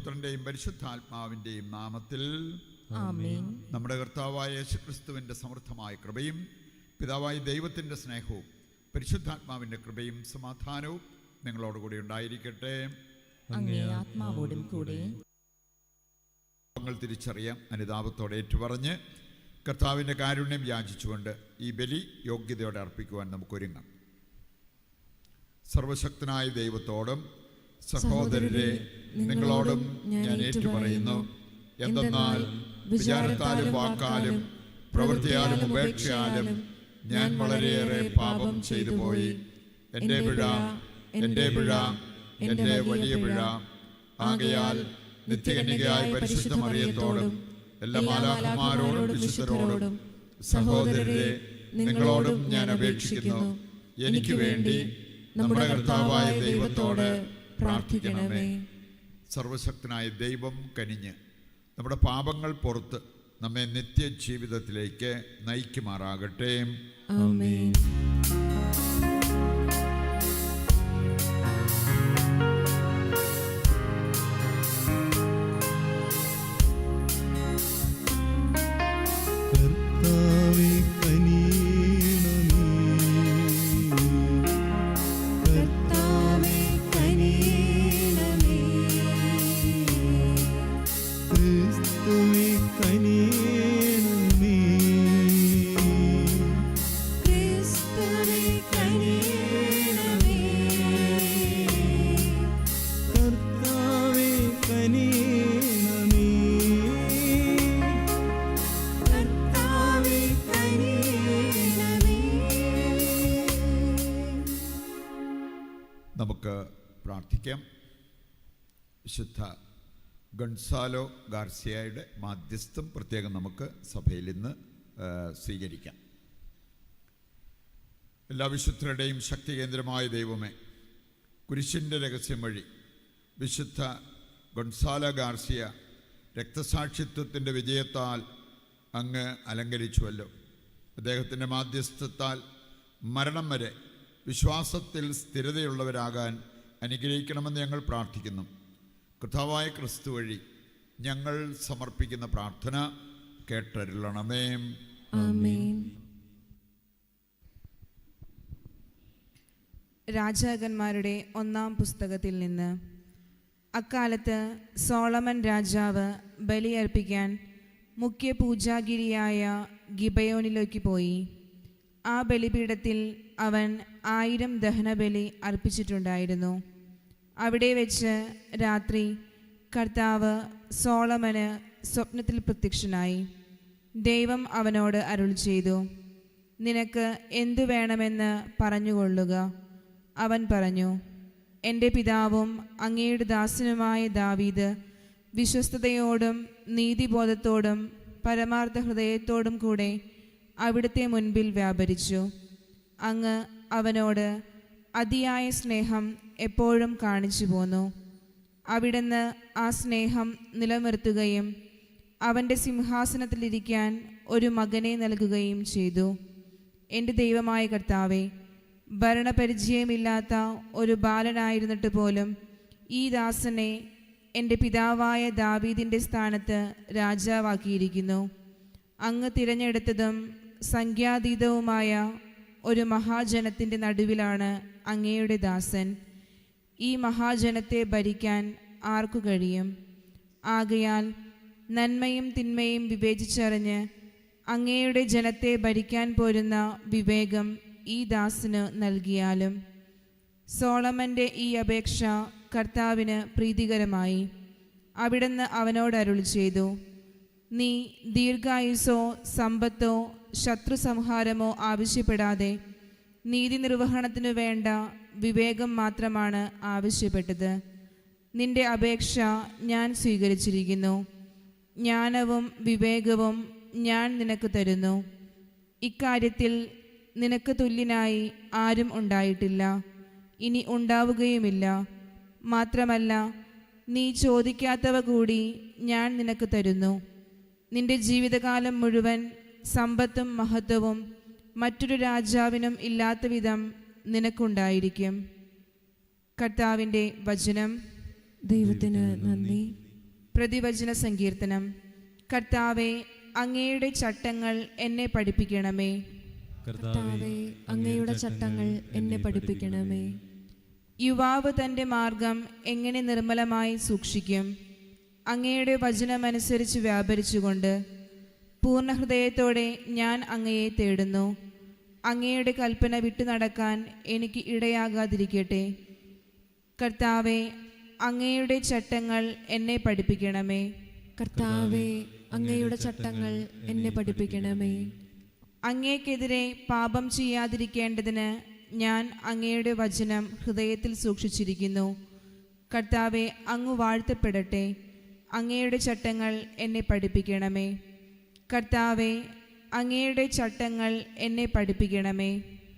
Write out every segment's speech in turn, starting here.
പുത്രൻ്റെയും പരിശുദ്ധാത്മാവിൻ്റെയും നാമത്തിൽ ആമേൻ. നമ്മുടെ കർത്താവായ യേശുക്രിസ്തുവിൻ്റെ സമൃദ്ധമായ കൃപയും പിതാവായ ദൈവത്തിൻ്റെ സ്നേഹവും പരിശുദ്ധാത്മാവിൻ്റെ കൃപയും സമാധാനവും നിങ്ങളോടുകൂടി ഉണ്ടായിരിക്കട്ടെ. അങ്ങേ ആത്മാവോടും കൂടെ. തിരിച്ചറിയാം, അനുതാപത്തോടെ ഏറ്റുപറഞ്ഞ് കർത്താവിൻ്റെ കാരുണ്യം യാചിച്ചുകൊണ്ട് ഈ ബലി യോഗ്യതയോടെ അർപ്പിക്കുവാൻ നമുക്കൊരുങ്ങാം. സർവശക്തനായ ദൈവത്തോടും സഹോദരരെ നിങ്ങളോടും ഞാൻ ഏറ്റുപറയുന്നു. എന്തെന്നാൽ വിചാരത്താലും വാക്കാലും പ്രവൃത്തിയാലും ഉപേക്ഷയാലും ഞാൻ വളരെയേറെ പാപം ചെയ്തു പോയി. എൻ്റെ പിഴ, എൻ്റെ പിഴ, എൻ്റെ വലിയ പിഴ. ആകയാൽ നിത്യകന്യകയായ പരിശുദ്ധ മറിയത്തോടും എല്ലാ മാലാഖമാരോടും വിശുദ്ധരോടും സഹോദരരെ നിങ്ങളോടും ഞാൻ അപേക്ഷിക്കുന്നു, എനിക്ക് വേണ്ടി നമ്മുടെ കർത്താവായ ദൈവത്തോട് പ്രാർത്ഥിക്കണമേ. സർവശക്തനായ ദൈവം കനിഞ്ഞ് നമ്മുടെ പാപങ്ങൾ പുറത്ത് നമ്മെ നിത്യജീവിതത്തിലേക്ക് നയിക്കുമാറാകട്ടെ. ആമേൻ. നമുക്ക് പ്രാർത്ഥിക്കാം. വിശുദ്ധ ഗൺസാലോ ഗാർസിയയുടെ മാധ്യസ്ഥം പ്രത്യേകം നമുക്ക് സഭയിൽ ഇന്ന് സ്വീകരിക്കാം. എല്ലാ വിശുദ്ധരുടെയും ശക്തി കേന്ദ്രമായ ദൈവമേ, കുരിശിൻ്റെ രഹസ്യം വഴി വിശുദ്ധ ഗൊൺസാലോ ഗാർസിയ രക്തസാക്ഷിത്വത്തിൻ്റെ വിജയത്താൽ അങ്ങ് അലങ്കരിച്ചുവല്ലോ. അദ്ദേഹത്തിൻ്റെ മാധ്യസ്ഥത്താൽ മരണം വരെ വിശ്വാസത്തിൽ സ്ഥിരതയുള്ളവരാകാൻ അനുഗ്രഹിക്കണമെന്ന് ഞങ്ങൾ പ്രാർത്ഥിക്കുന്നു. കർത്താവായ ക്രിസ്തു വഴി ഞങ്ങൾ സമർപ്പിക്കുന്ന പ്രാർത്ഥന കേട്ടരുളണമേ. ആമേൻ. രാജാക്കന്മാരുടെ 1-ാം പുസ്തകത്തിൽ നിന്ന്. അക്കാലത്ത് സോളമൻ രാജാവ് ബലിയർപ്പിക്കാൻ മുഖ്യ പൂജാഗിരിയായ ഗിബയോനിലേക്ക് പോയി. ആ ബലിപീഠത്തിൽ അവൻ 1000 ദഹനബലി അർപ്പിച്ചിട്ടുണ്ടായിരുന്നു. അവിടെ വെച്ച് രാത്രി കർത്താവ് സോളമന് സ്വപ്നത്തിൽ പ്രത്യക്ഷനായി. ദൈവം അവനോട് അരുൾ ചെയ്തു, നിനക്ക് എന്തു വേണമെന്ന് പറഞ്ഞുകൊള്ളുക. അവൻ പറഞ്ഞു, എൻ്റെ പിതാവും അങ്ങയുടെ ദാസനുമായ ദാവീദ് വിശ്വസ്തയോടും നീതിബോധത്തോടും പരമാർത്ഥ ഹൃദയത്തോടും കൂടെ അവിടുത്തെ മുൻപിൽ വ്യാപരിച്ചു. അങ്ങ് അവനോട് അതിയായ സ്നേഹം എപ്പോഴും കാണിച്ചു പോന്നു. അവിടുന്ന് ആ സ്നേഹം നിലനിർത്തുകയും അവൻ്റെ സിംഹാസനത്തിലിരിക്കാൻ ഒരു മകനെ നൽകുകയും ചെയ്തു. എൻ്റെ ദൈവമായ കർത്താവേ, ഭരണപരിചയമില്ലാത്ത ഒരു ബാലനായിരുന്നിട്ട് പോലും ഈ ദാസനെ എൻ്റെ പിതാവായ ദാവീദിൻ്റെ സ്ഥാനത്ത് രാജാവാക്കിയിരിക്കുന്നു. അങ്ങ് തിരഞ്ഞെടുത്തതും സംഖ്യാതീതവുമായ ഒരു മഹാജനത്തിൻ്റെ നടുവിലാണ് അങ്ങയുടെ ദാസൻ. ഈ മഹാജനത്തെ ഭരിക്കാൻ ആർക്കു കഴിയും? ആകയാൽ നന്മയും തിന്മയും വിവേചിച്ചറിഞ്ഞ് അങ്ങയുടെ ജനത്തെ ഭരിക്കാൻ പോരുന്ന വിവേകം ഈ ദാസന് നൽകിയാലും. സോളമൻ്റെ ഈ അപേക്ഷ കർത്താവിന് പ്രീതികരമായി. അവിടുന്ന് അവനോട് അരുളി ചെയ്തു, നീ ദീർഘായുസ്സോ സമ്പത്തോ ശത്രു സംഹാരമോ ആവശ്യപ്പെടാതെ നീതി നിർവഹണത്തിനു വേണ്ട വിവേകം മാത്രമാണ് ആവശ്യപ്പെട്ടത്. നിന്റെ അപേക്ഷ ഞാൻ സ്വീകരിച്ചിരിക്കുന്നു. ജ്ഞാനവും വിവേകവും ഞാൻ നിനക്ക് തരുന്നു. ഇക്കാര്യത്തിൽ നിനക്ക് തുല്യനായി ആരും ഉണ്ടായിട്ടില്ല, ഇനി ഉണ്ടാവുകയുമില്ല. മാത്രമല്ല, നീ ചോദിക്കാത്തവ കൂടി ഞാൻ നിനക്ക് തരുന്നു. നിന്റെ ജീവിതകാലം മുഴുവൻ സമ്പത്തും മഹത്വവും മറ്റൊരു രാജാവിനും ഇല്ലാത്ത വിധം നിനക്കുണ്ടായിരിക്കും. കർത്താവിൻ്റെ വചനം. ദൈവത്തിന് നന്ദി. പ്രതിവചന സങ്കീർത്തനം. കർത്താവെ, അങ്ങയുടെ ചട്ടങ്ങൾ എന്നെ പഠിപ്പിക്കണമേ. കർത്താവേ, അങ്ങയുടെ ചട്ടങ്ങൾ എന്നെ പഠിപ്പിക്കണമേ. യുവാവ് തൻ്റെ മാർഗം എങ്ങനെ നിർമ്മലമായി സൂക്ഷിക്കും? അങ്ങയുടെ വചനമനുസരിച്ച് വ്യാപരിച്ചുകൊണ്ട് പൂർണ്ണ ഹൃദയത്തോടെ ഞാൻ അങ്ങയെ തേടുന്നു. അങ്ങയുടെ കൽപ്പന വിട്ടു നടക്കാൻ എനിക്ക് ഇടയാകാതിരിക്കട്ടെ. കർത്താവെ, അങ്ങയുടെ ചട്ടങ്ങൾ എന്നെ പഠിപ്പിക്കണമേ. കർത്താവേ, അങ്ങയുടെ ചട്ടങ്ങൾ എന്നെ പഠിപ്പിക്കണമേ. അങ്ങേക്കെതിരെ പാപം ചെയ്യാതിരിക്കേണ്ടതിന് ഞാൻ അങ്ങയുടെ വചനം ഹൃദയത്തിൽ സൂക്ഷിച്ചിരിക്കുന്നു. കർത്താവെ, അങ്ങ് വാഴ്ത്തപ്പെടട്ടെ. അങ്ങയുടെ ചട്ടങ്ങൾ എന്നെ പഠിപ്പിക്കണമേ. കർത്താവെ, അങ്ങയുടെ ചട്ടങ്ങൾ എന്നെ പഠിപ്പിക്കണമേ.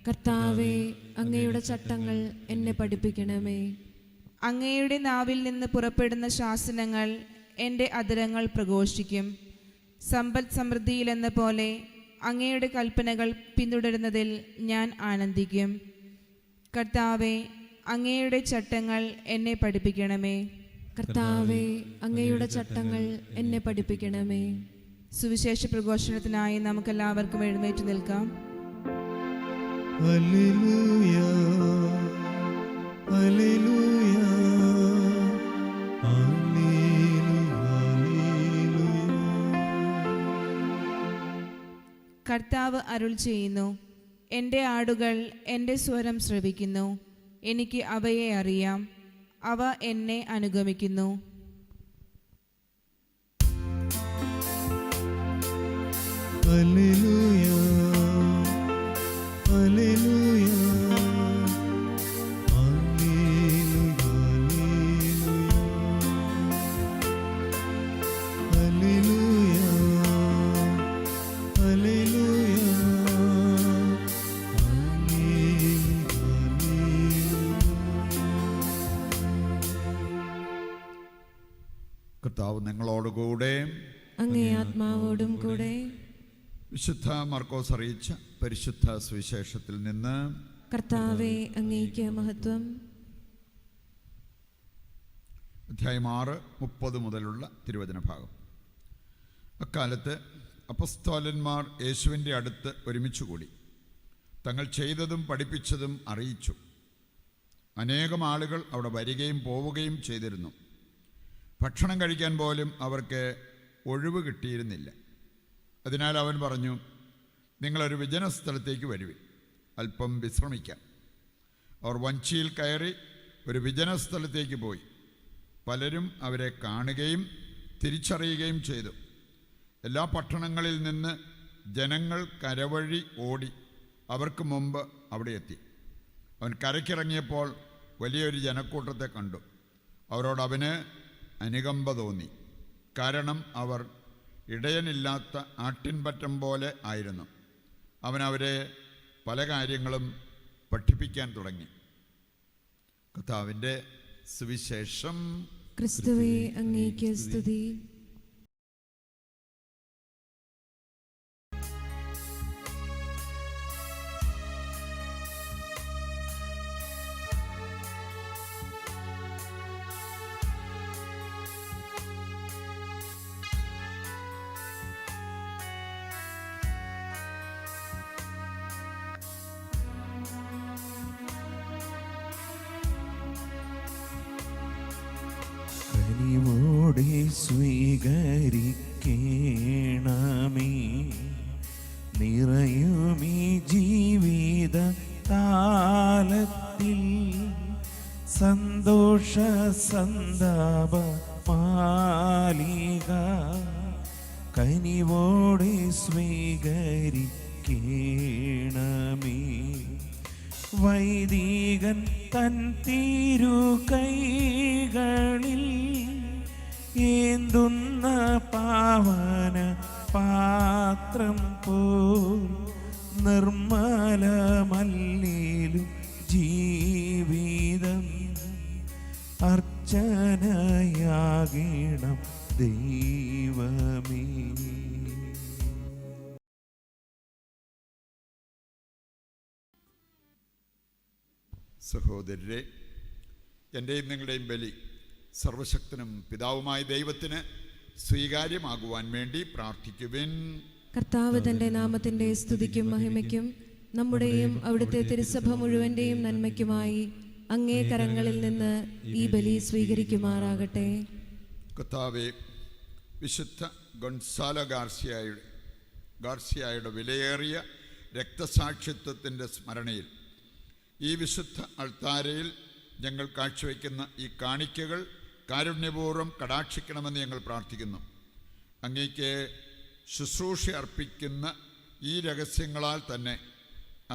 കർത്താവേ, അങ്ങയുടെ ചട്ടങ്ങൾ എന്നെ പഠിപ്പിക്കണമേ. അങ്ങയുടെ നാവിൽ നിന്ന് പുറപ്പെടുന്ന ശാസനങ്ങൾ എൻ്റെ അധരങ്ങൾ പ്രഘോഷിക്കും. സമ്പദ് സമൃദ്ധിയിലെന്ന പോലെ അങ്ങയുടെ കൽപ്പനകൾ പിന്തുടരുന്നതിൽ ഞാൻ ആനന്ദിക്കും. കർത്താവെ, അങ്ങയുടെ ചട്ടങ്ങൾ എന്നെ പഠിപ്പിക്കണമേ. കർത്താവേ, അങ്ങയുടെ ചട്ടങ്ങൾ എന്നെ പഠിപ്പിക്കണമേ. സുവിശേഷ പ്രഘോഷണത്തിനായി നമുക്കെല്ലാവർക്കും എഴുന്നേറ്റ് നിൽക്കാം. ഹല്ലേലൂയ, ഹല്ലേലൂയ, ഹല്ലേലൂയ, ഹല്ലേലൂയ. കർത്താവ് അരുൾ ചെയ്യുന്നു, എൻ്റെ ആടുകൾ എൻ്റെ സ്വരം ശ്രവിക്കുന്നു. എനിക്ക് അവയെ അറിയാം, അവ എന്നെ അനുഗമിക്കുന്നു. ഹല്ലേലൂയ, ഹല്ലേലൂയ, ഹല്ലേലൂയ, ഹല്ലേലൂയ, ഹല്ലേലൂയ, കർത്താവ് നിങ്ങളോടുകൂടെ. അങ്ങേ ആത്മാവോടും കൂടെ. വിശുദ്ധ മർക്കോസ് അറിയിച്ച പരിശുദ്ധ സുവിശേഷത്തിൽ നിന്ന്. കർത്താവേ, അങ്ങേക്ക് മഹത്വം. അധ്യായം 6:30 മുതലുള്ള തിരുവചന ഭാഗം. അക്കാലത്ത് അപ്പസ്തോലന്മാർ യേശുവിൻ്റെ അടുത്ത് ഒരുമിച്ച് കൂടി തങ്ങൾ ചെയ്തതും പഠിപ്പിച്ചതും അറിയിച്ചു. അനേകം ആളുകൾ അവിടെ വരികയും പോവുകയും ചെയ്തിരുന്നു. ഭക്ഷണം കഴിക്കാൻ പോലും അവർക്ക് ഒഴിവ് കിട്ടിയിരുന്നില്ല. അതിനാൽ അവൻ പറഞ്ഞു, നിങ്ങളൊരു വിജന സ്ഥലത്തേക്ക് വരുവിൻ, അല്പം വിശ്രമിക്കാം. അവർ വഞ്ചിയിൽ കയറി ഒരു വിജന സ്ഥലത്തേക്ക് പോയി. പലരും അവരെ കാണുകയും തിരിച്ചറിയുകയും ചെയ്തു. എല്ലാ പട്ടണങ്ങളിൽ നിന്ന് ജനങ്ങൾ കരവഴി ഓടി അവർക്ക് മുമ്പ് അവിടെ എത്തി. അവൻ കരയ്ക്കിറങ്ങിയപ്പോൾ വലിയൊരു ജനക്കൂട്ടത്തെ കണ്ടു. അവരോട് അവന് അനുകമ്പ തോന്നി. കാരണം അവർ ഇടയനില്ലാത്ത ആട്ടിൻപറ്റം പോലെ ആയിരുന്നു. അവൻ അവരെ പല കാര്യങ്ങളും പഠിപ്പിക്കാൻ തുടങ്ങി. കർത്താവിൻ്റെ സുവിശേഷം. ക്രിസ്തുവേ, അങ്ങേക്ക് സ്തുതി. കനിവോടെ സ്വീകരിക്കണമേ നിറയുമീ ജീവിത താലത്തിൽ സന്തോഷ സന്താപ മാലിക കനിവോടെ സ്വീകരിക്കണമേ. വൈദികൻ തൻ തിരു കൈകളിൽ ഏന്തുന്ന പാവന പാത്രം പോൽ നിർമ്മലമല്ലേലും ജീവിതം അർച്ചനയാകണം ദൈവമേ. സഹോദരരെ, എൻ്റെയും നിങ്ങളുടെയും ബലി സർവശക്തനും പിതാവുമായ ദൈവത്തിന് സ്വീകാര്യമാകുവാൻ വേണ്ടി പ്രാർത്ഥിക്കുവിൻ. കർത്താവ് തന്റെ നാമത്തിന്റെ സ്തുതിക്കും മഹിമയ്ക്കും നമ്മുടെയും അവിടുത്തെ തിരുസഭ മുഴുവന്റെയും നന്മയ്ക്കുമായി അങ്ങേ കരങ്ങളിൽ നിന്ന് ഈ ബലി സ്വീകരിക്കുമാറാകട്ടെ. കർത്താവെ, വിശുദ്ധ ഗൊൺസാലോ ഗാർസിയായുടെ വിലയേറിയ രക്തസാക്ഷിത്വത്തിൻ്റെ സ്മരണയിൽ ഈ വിശുദ്ധ അൾത്താരയിൽ ഞങ്ങൾ കാഴ്ചവെക്കുന്ന ഈ കാണിക്കകൾ കാരുണ്യപൂർവ്വം കടാക്ഷിക്കണമെന്ന് ഞങ്ങൾ പ്രാർത്ഥിക്കുന്നു. അങ്ങേക്ക് ശുശ്രൂഷ അർപ്പിക്കുന്ന ഈ രഹസ്യങ്ങളാൽ തന്നെ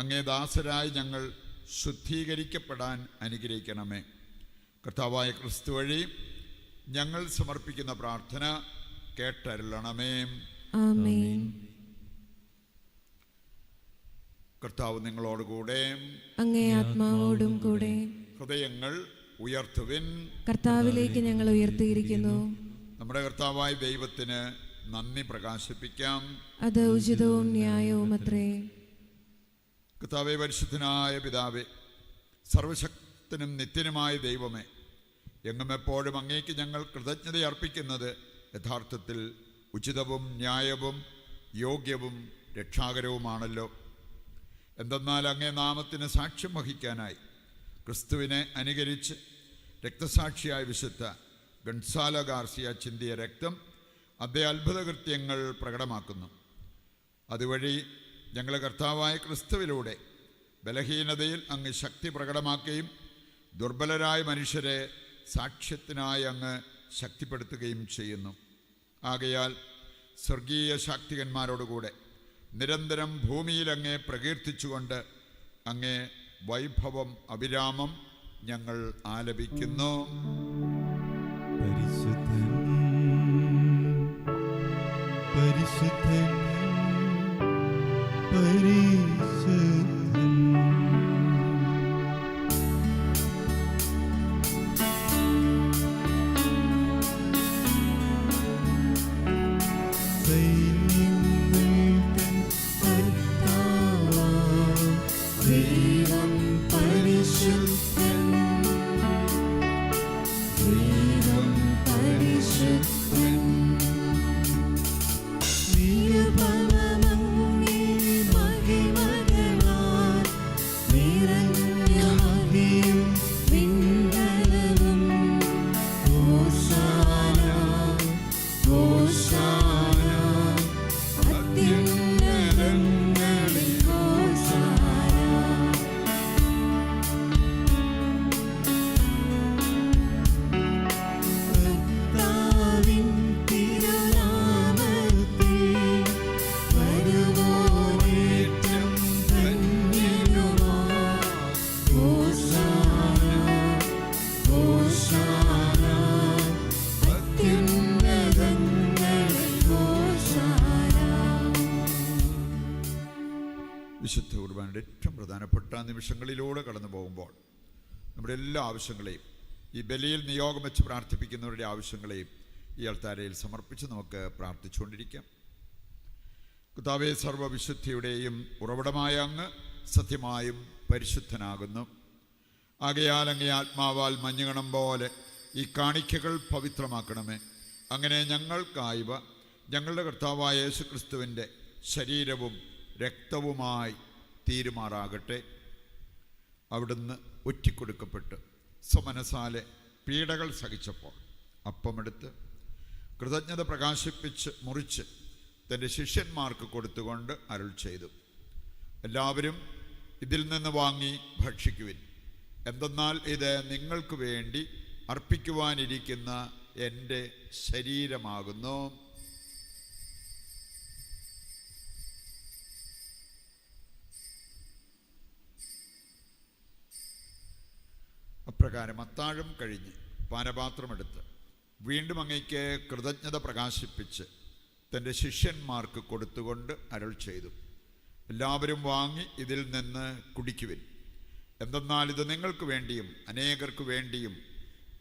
അങ്ങേ ദാസരായി ഞങ്ങൾ ശുദ്ധീകരിക്കപ്പെടാൻ അനുഗ്രഹിക്കണമേ. കർത്താവായ ക്രിസ്തു വഴി ഞങ്ങൾ സമർപ്പിക്കുന്ന പ്രാർത്ഥന കേട്ടരുളണമേ. ആമേൻ. കർത്താവ് നിങ്ങളോടുകൂടെ, അങ്ങേ ആത്മാവോടും കൂടെ. ഹൃദയങ്ങൾ ഉയർത്തുവിൻ. കർത്താവിലേക്ക് ഞങ്ങൾ ഉയർത്തിയിരിക്കുന്നു. നമ്മുടെ കർത്താവായ ദൈവത്തിന് നന്ദി പ്രകാശിപ്പിക്കാം. അത് ഉചിതവും ന്യായവും അത്രേ. കർത്താവേ, പരിശുദ്ധനായ പിതാവേ, സർവശക്തനും നിത്യനുമായ ദൈവമേ, എങ്ങും എപ്പോഴും അങ്ങേക്ക് ഞങ്ങൾ കൃതജ്ഞത അർപ്പിക്കുന്നത് യഥാർത്ഥത്തിൽ ഉചിതവും ന്യായവും യോഗ്യവും രക്ഷാകരവുമാണല്ലോ. എന്തെന്നാൽ അങ്ങേ നാമത്തിന് സാക്ഷ്യം വഹിക്കാനായി ക്രിസ്തുവിനെ അനുകരിച്ച് രക്തസാക്ഷിയായ വിശുദ്ധ ഗൺസാലോ ഗാർസിയ ചിന്തിയ രക്തം അതേ അത്ഭുതകൃത്യങ്ങൾ പ്രകടമാക്കുന്നു. അതുവഴി ഞങ്ങളെ കർത്താവായ ക്രിസ്തുവിലൂടെ ബലഹീനതയിൽ അങ്ങ് ശക്തി പ്രകടമാക്കുകയും ദുർബലരായ മനുഷ്യരെ സാക്ഷ്യത്തിനായി അങ്ങ് ശക്തിപ്പെടുത്തുകയും ചെയ്യുന്നു. ആകയാൽ സ്വർഗീയ ശാക്തികന്മാരോടുകൂടെ നിരന്തരം ഭൂമിയിൽ അങ്ങേ പ്രകീർത്തിച്ചുകൊണ്ട് അങ്ങേ വൈഭവം അവിരാമം ഞങ്ങൾ ആലപിക്കുന്നു. പരിശുദ്ധൻ പരിശുദ്ധൻ പരിശുദ്ധൻ. ദൈവം പരിശുദ്ധൻ, ദൈവം പരിശുദ്ധൻ. നിരുപമമങ്ങേ മഹിമകളാൽ നിറഞ്ഞ മഹിയും വിണ്ഡലവും. ഹോശാന ഹോശാന അത്യുന്നതങ്ങളിൽ ഹോശാന. കർത്താവിൻ തിരുനാമത്തിൽ വരുവോനേറ്റം ധന്യനുമാ. ഹോശാന ഹോശാന അത്യുന്നതങ്ങളിൽ ഹോശാന. വിശുദ്ധ കുർബാനയുടെ ഏറ്റവും പ്രധാനപ്പെട്ട നിമിഷങ്ങളിലൂടെ കടന്നു പോകുമ്പോൾ നമ്മുടെ എല്ലാ ആവശ്യങ്ങളെയും ഈ ബലിയിൽ നിയോഗം വെച്ച് പ്രാർത്ഥിപ്പിക്കുന്നവരുടെ ആവശ്യങ്ങളെയും ഈ അൾത്താരയിൽ സമർപ്പിച്ച് നമുക്ക് പ്രാർത്ഥിച്ചുകൊണ്ടിരിക്കാം. കർത്താവേ, സർവ്വവിശുദ്ധിയുടെയും ഉറവിടമായ അങ്ങ് സത്യമായും പരിശുദ്ധനാകുന്നു. ആകയാൽ അങ്ങേ ആത്മാവാൽ മഞ്ഞുകണം പോലെ ഈ കാണിക്കകൾ പവിത്രമാക്കണമേ. അങ്ങനെ ഞങ്ങൾക്കായവ ഞങ്ങളുടെ കർത്താവായ യേശുക്രിസ്തുവിൻ്റെ ശരീരവും രക്തവുമായി തീരുമാറാകട്ടെ. അവിടുന്ന് ഒറ്റിക്കൊടുക്കപ്പെട്ട് സ്വമനസാലെ പീഡകൾ സഹിച്ചപ്പോൾ അപ്പമെടുത്ത് കൃതജ്ഞത പ്രകാശിപ്പിച്ച് മുറിച്ച് തൻ്റെ ശിഷ്യന്മാർക്ക് കൊടുത്തുകൊണ്ട് അരുൾ ചെയ്തു, എല്ലാവരും ഇതിൽ നിന്ന് വാങ്ങി ഭക്ഷിക്കുവിൻ. എന്തെന്നാൽ ഇത് നിങ്ങൾക്ക് വേണ്ടി അർപ്പിക്കുവാനിരിക്കുന്ന എൻ്റെ ശരീരമാകുന്നു. അപ്രകാരം അത്താഴം കഴിഞ്ഞ് പാനപാത്രമെടുത്ത് വീണ്ടും അങ്ങേക്ക് കൃതജ്ഞത പ്രകാശിപ്പിച്ച് തൻ്റെ ശിഷ്യന്മാർക്ക് കൊടുത്തുകൊണ്ട് അരുൾ ചെയ്തു, എല്ലാവരും വാങ്ങി ഇതിൽ നിന്ന് കുടിക്കുവിൻ. എന്തെന്നാൽ ഇത് നിങ്ങൾക്ക് വേണ്ടിയും അനേകർക്ക് വേണ്ടിയും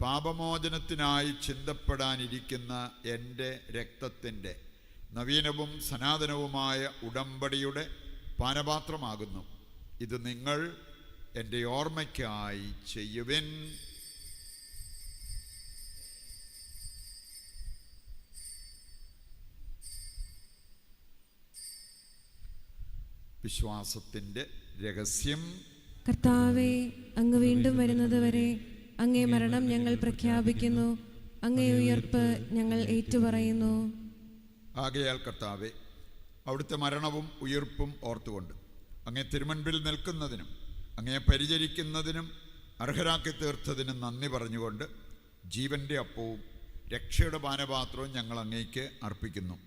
പാപമോചനത്തിനായി ചിന്തപ്പെടാനിരിക്കുന്ന എൻ്റെ രക്തത്തിൻ്റെ നവീനവും സനാതനവുമായ ഉടമ്പടിയുടെ പാനപാത്രമാകുന്നു. ഇത് നിങ്ങൾ എൻ്റെ ഓർമ്മയ്ക്കായി ചെയ്യുവിൻ. വിശ്വാസത്തിൻ്റെ രഹസ്യം. കർത്താവേ, അങ്ങ് വീണ്ടും വരുന്നതുവരെ അങ്ങേ മരണം ഞങ്ങൾ പ്രഖ്യാപിക്കുന്നു, അങ്ങേ ഉയർപ്പ് ഞങ്ങൾ ഏറ്റുപറയുന്നു. ആകയാൽ കർത്താവെ, അവിടുത്തെ മരണവും ഉയിർപ്പും ഓർത്തുകൊണ്ട് അങ്ങേ തിരുമുൻപിൽ നിൽക്കുന്നതിനും അങ്ങേ പരിചരിക്കുന്നതിനും അർഹരാക്കി തീർത്തതിനും നന്ദി പറഞ്ഞുകൊണ്ട് ജീവൻ്റെ അപ്പവും രക്ഷയുടെ പാനപാത്രവും ഞങ്ങൾ അങ്ങേക്ക് അർപ്പിക്കുന്നു.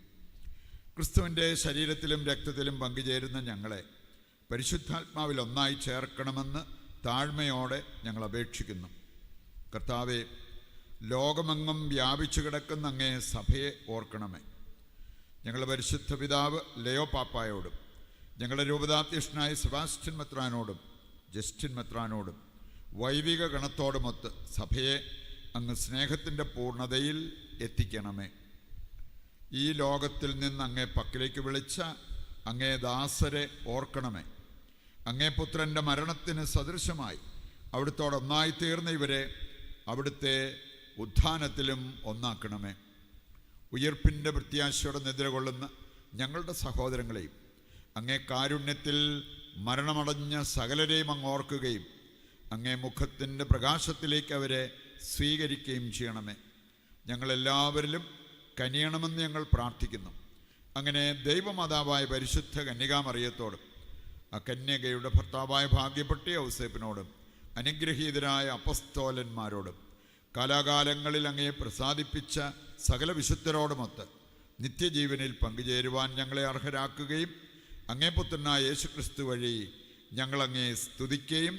ക്രിസ്തുവിൻ്റെ ശരീരത്തിലും രക്തത്തിലും പങ്കുചേരുന്ന ഞങ്ങളെ പരിശുദ്ധാത്മാവിൽ ഒന്നായി ചേർക്കണമെന്ന് താഴ്മയോടെ ഞങ്ങൾ അപേക്ഷിക്കുന്നു. കർത്താവെ, ലോകമെങ്ങും വ്യാപിച്ചു കിടക്കുന്ന അങ്ങേ സഭയെ ഓർക്കണമേ. ഞങ്ങളുടെ പരിശുദ്ധ പിതാവ് ലയോ പാപ്പായോടും ഞങ്ങളുടെ രൂപതാധ്യക്ഷനായ സെബാസ്റ്റ്യൻ മെത്രാനോടും ജസ്റ്റിൻ മെത്രാനോടും വൈദിക ഗണത്തോടുമൊത്ത് സഭയെ അങ്ങ് സ്നേഹത്തിൻ്റെ പൂർണ്ണതയിൽ എത്തിക്കണമേ. ഈ ലോകത്തിൽ നിന്ന് അങ്ങേ പക്കലേക്ക് വിളിച്ച അങ്ങേ ദാസരെ ഓർക്കണമേ. അങ്ങേ പുത്രൻ്റെ മരണത്തിന് സദൃശമായി അവിടുത്തോടൊന്നായി തീർന്ന ഇവരെ അവിടുത്തെ ഉത്ഥാനത്തിലും ഒന്നാക്കണമേ. ഉയിർപ്പിൻ്റെ പ്രത്യാശയോടെ നിദ്രകൊള്ളുന്ന ഞങ്ങളുടെ സഹോദരങ്ങളെയും അങ്ങേ കാരുണ്യത്തിൽ മരണമടഞ്ഞ സകലരെയും അങ്ങ് ഓർക്കുകയും അങ്ങേ മുഖത്തിൻ്റെ പ്രകാശത്തിലേക്ക് അവരെ സ്വീകരിക്കുകയും ചെയ്യണമേ. ഞങ്ങളെല്ലാവരിലും കനിയണമെന്ന് ഞങ്ങൾ പ്രാർത്ഥിക്കുന്നു. അങ്ങനെ ദൈവമാതാവായ പരിശുദ്ധ കന്യകാമറിയത്തോടും ആ കന്യകയുടെ ഭർത്താവായ ഭാഗ്യപ്പെട്ട ഔസേപ്പിനോടും അനുഗ്രഹീതരായ അപ്പസ്തോലന്മാരോടും കാലാകാലങ്ങളിൽ അങ്ങയെ പ്രസാദിപ്പിച്ച സകല വിശുദ്ധരോടുമൊത്ത് നിത്യജീവനിൽ പങ്കുചേരുവാൻ ഞങ്ങളെ അർഹരാക്കുകയും അങ്ങേ പുത്രനായ യേശുക്രിസ്തു വഴി ഞങ്ങളങ്ങേ സ്തുതിക്കുകയും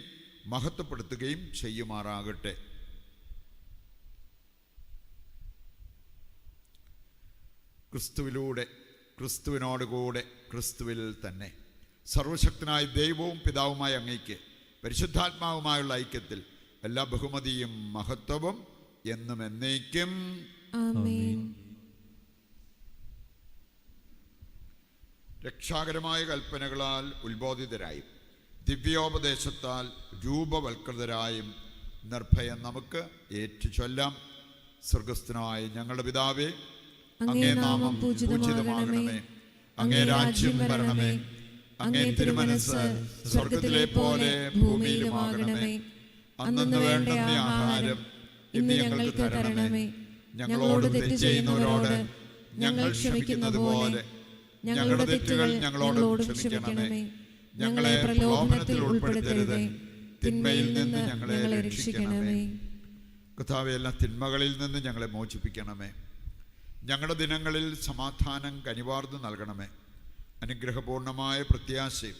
മഹത്വപ്പെടുത്തുകയും ചെയ്യുമാറാകട്ടെ. ക്രിസ്തുവിലൂടെ, ക്രിസ്തുവിനോടുകൂടെ, ക്രിസ്തുവിൽ തന്നെ സർവശക്തനായ ദൈവവും പിതാവുമായ അങ്ങയ്ക്ക് പരിശുദ്ധാത്മാവുമായുള്ള ഐക്യത്തിൽ എല്ലാ ബഹുമതിയും മഹത്വവും എന്നും എന്നേക്കും ആമേൻ. രക്ഷാകരമായ കൽപ്പനകളാൽ ഉത്ബോധിതരായും ദിവ്യോപദേശത്താൽ രൂപവൽകൃതരായും നിർഭയം നമുക്ക് ഏറ്റുചൊല്ലാം. സ്വർഗസ്ഥനായ ഞങ്ങളുടെ പിതാവേ, അങ്ങേ നാമം പൂജിതമാകണമേ. അങ്ങേ രാജ്യം വരണമേ. അങ്ങേ തിരുമനസ്സ് സ്വർഗത്തിലെ പോലെ ഭൂമിയിലുമാകണമേ. അന്നന്ന് വേണ്ടുന്ന ആഹാരം ഇന്ന് ഞങ്ങൾക്ക് തരണമേ. ഞങ്ങളോട് തെറ്റ് ചെയ്യുന്നവരോട് ഞങ്ങൾ ക്ഷമിക്കുന്നത് പോലെ ഞങ്ങളുടെ തെറ്റുകൾ ഞങ്ങളോട് ക്ഷമിക്കണമേ. ഞങ്ങളെ പ്രലോഭനത്തിൽ ഉൾപ്പെടുത്തരുത്, തിന്മയിൽ നിന്ന് ഞങ്ങളെ രക്ഷിക്കണമേ. കർത്താവേ, എല്ലാ തിന്മകളിൽ നിന്ന് ഞങ്ങളെ മോചിപ്പിക്കണമേ. ഞങ്ങളുടെ ദിനങ്ങളിൽ സമാധാനം കനിവാർന്നു നൽകണമേ. അനുഗ്രഹപൂർണമായ പ്രത്യാശയും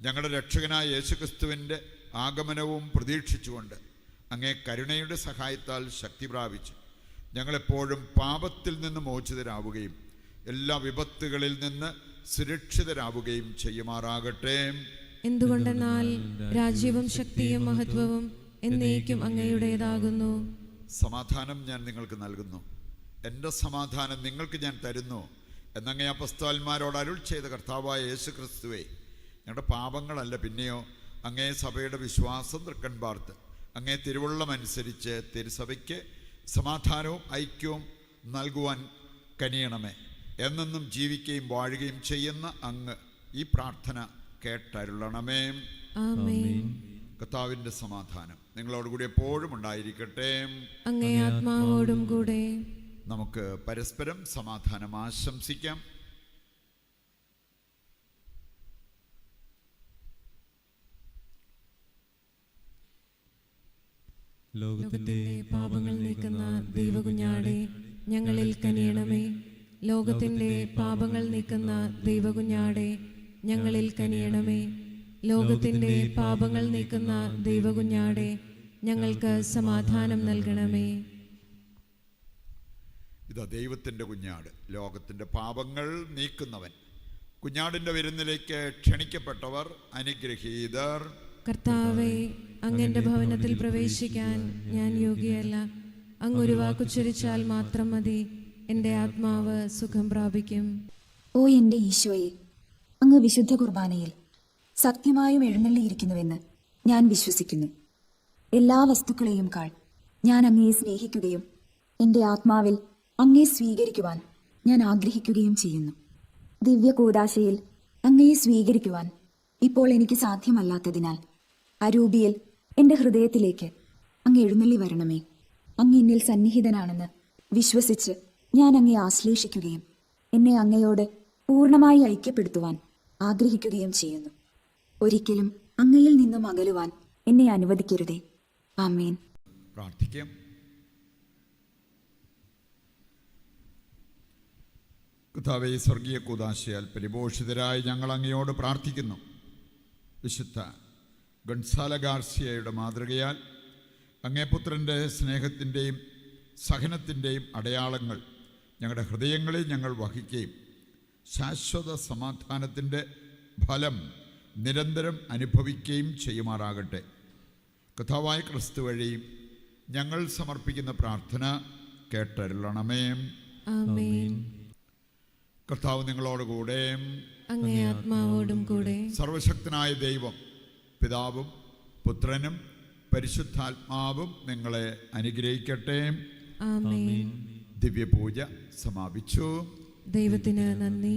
ഞങ്ങളുടെ രക്ഷകനായ യേശുക്രിസ്തുവിൻ്റെ ആഗമനവും പ്രതീക്ഷിച്ചുകൊണ്ട് അങ്ങേ കരുണയുടെ സഹായത്താൽ ശക്തി പ്രാപിച്ച് ഞങ്ങളെപ്പോഴും പാപത്തിൽ നിന്ന് മോചിതരാവുകയും എല്ലാ വിപത്തുകളിൽ നിന്ന് സുരക്ഷിതരാവുകയും ചെയ്യുമാറാകട്ടെ. എന്തുകൊണ്ടെന്നാൽ രാജ്യവും ശക്തിയും മഹത്വവും എന്നേക്കും അങ്ങയുടേതാകുന്നു. സമാധാനം ഞാൻ നിങ്ങൾക്ക് നൽകുന്നു, എൻ്റെ സമാധാനം നിങ്ങൾക്ക് ഞാൻ തരുന്നു എന്നങ്ങേ അപ്പസ്തോലന്മാരോട് അരുൾ ചെയ്ത കർത്താവായ യേശുക്രിസ്തുവേ, ഞങ്ങളുടെ പാപങ്ങളല്ല പിന്നെയോ അങ്ങേ സഭയുടെ വിശ്വാസം തൃക്കൺ പാർത്ത് അങ്ങേ തിരുവുള്ളമനുസരിച്ച് തിരുസഭയ്ക്ക് സമാധാനവും ഐക്യവും നൽകുവാൻ കനിയണമേ. എന്നെന്നും ജീവിക്കുകയും വാഴുകയും ചെയ്യുന്ന അങ്ങ് ഈ പ്രാർത്ഥന കേട്ടരുളണമേ. ആമേൻ. കർത്താവിൻ്റെ സമാധാനം നിങ്ങളോടുകൂടി എപ്പോഴും ഉണ്ടായിരിക്കട്ടെ. അങ്ങേ ആത്മാവോടും കൂടെ. നമുക്ക് പരസ്പരം സമാധാനം ആശംസിക്കാം. ലോകത്തിന്റെ പാപങ്ങൾ നീക്കുന്ന ദൈവകുഞ്ഞാടേ, ഞങ്ങളിൽ കനിയണമേ. ലോകത്തിന്റെ പാപങ്ങൾ നീക്കുന്ന ദൈവകുഞ്ഞാടേ, ഞങ്ങളിൽ കനിയണമേ. ലോകത്തിന്റെ പാപങ്ങൾ നീക്കുന്ന ദൈവകുഞ്ഞാടേ, ഞങ്ങൾക്ക് സമാധാനം നൽകണമേ. ഇതാ ദൈവത്തിൻ്റെ കുഞ്ഞാട്, ലോകത്തിൻ്റെ പാപങ്ങൾ നീക്കുന്നവൻ. കുഞ്ഞാടിൻ്റെ വിരുന്നിലേക്ക് ക്ഷണിക്കപ്പെട്ടവർ അനുഗ്രഹീതർ. കർത്താവേ, അങ്ങന്റെ ഭവനത്തിൽ പ്രവേശിക്കാൻ ഞാൻ യോഗ്യയല്ല. അങ്ങൊരു വാക്കുച്ചരിച്ചാൽ മാത്രം മതി, എൻ്റെ ആത്മാവ് സുഖം പ്രാപിക്കും. ഓ എൻ്റെ ഈശോയെ, അങ്ങ് വിശുദ്ധ കുർബാനയിൽ സത്യമായും എഴുന്നള്ളിയിരിക്കുന്നുവെന്ന് ഞാൻ വിശ്വസിക്കുന്നു. എല്ലാ വസ്തുക്കളെയും കാൾ ഞാൻ അങ്ങയെ സ്നേഹിക്കുകയും എൻ്റെ ആത്മാവിൽ അങ്ങയെ സ്വീകരിക്കുവാൻ ഞാൻ ആഗ്രഹിക്കുകയും ചെയ്യുന്നു. ദിവ്യ കൂദാശയിൽ അങ്ങയെ സ്വീകരിക്കുവാൻ ഇപ്പോൾ എനിക്ക് സാധ്യമല്ലാത്തതിനാൽ അരൂപിയിൽ എൻ്റെ ഹൃദയത്തിലേക്ക് അങ്ങ് എഴുന്നള്ളി വരണമേ. അങ്ങ് എന്നിൽ സന്നിഹിതനാണെന്ന് വിശ്വസിച്ച് ഞാൻ അങ്ങയെ ആശ്ലേഷിക്കുകയും എന്നെ അങ്ങയോട് പൂർണ്ണമായി ഐക്യപ്പെടുത്തുവാൻ ആഗ്രഹിക്കുകയും ചെയ്യുന്നു. ഒരിക്കലും അങ്ങയിൽ നിന്നും അകലുവാൻ എന്നെ അനുവദിക്കരുതേ. ആമേൻ. പ്രാർത്ഥിക്കാം. കർത്താവേ, സ്വർഗീയ കൂദാശയാൽ പരിപോഷിതരായി ഞങ്ങൾ അങ്ങയോട് പ്രാർത്ഥിക്കുന്നു. വിശുദ്ധ ഗൺസാല ഗാർസിയയുടെ മാതൃകയാൽ അങ്ങേ പുത്രൻ്റെ സ്നേഹത്തിൻ്റെയും സഹനത്തിൻ്റെയും അടയാളങ്ങൾ ഞങ്ങളുടെ ഹൃദയങ്ങളിൽ ഞങ്ങൾ വഹിക്കുകയും ശാശ്വത സമാധാനത്തിൻ്റെ ഫലം നിരന്തരം അനുഭവിക്കുകയും ചെയ്യുമാറാകട്ടെ. കർത്താവായ ക്രിസ്തു വഴി ഞങ്ങൾ സമർപ്പിക്കുന്ന പ്രാർത്ഥന കേട്ടരുളണമേ. ആമേൻ. കർത്താവ് നിങ്ങളോടുകൂടെ, അങ്ങേ ആത്മാവോടും കൂടെ. സർവശക്തനായ ദൈവം പിതാവും പുത്രനും പരിശുദ്ധാത്മാവും നിങ്ങളെ അനുഗ്രഹിക്കട്ടെ. ആമേൻ. ദിവ്യപൂജ സമാപിച്ചു. ദൈവത്തിന് നന്ദി.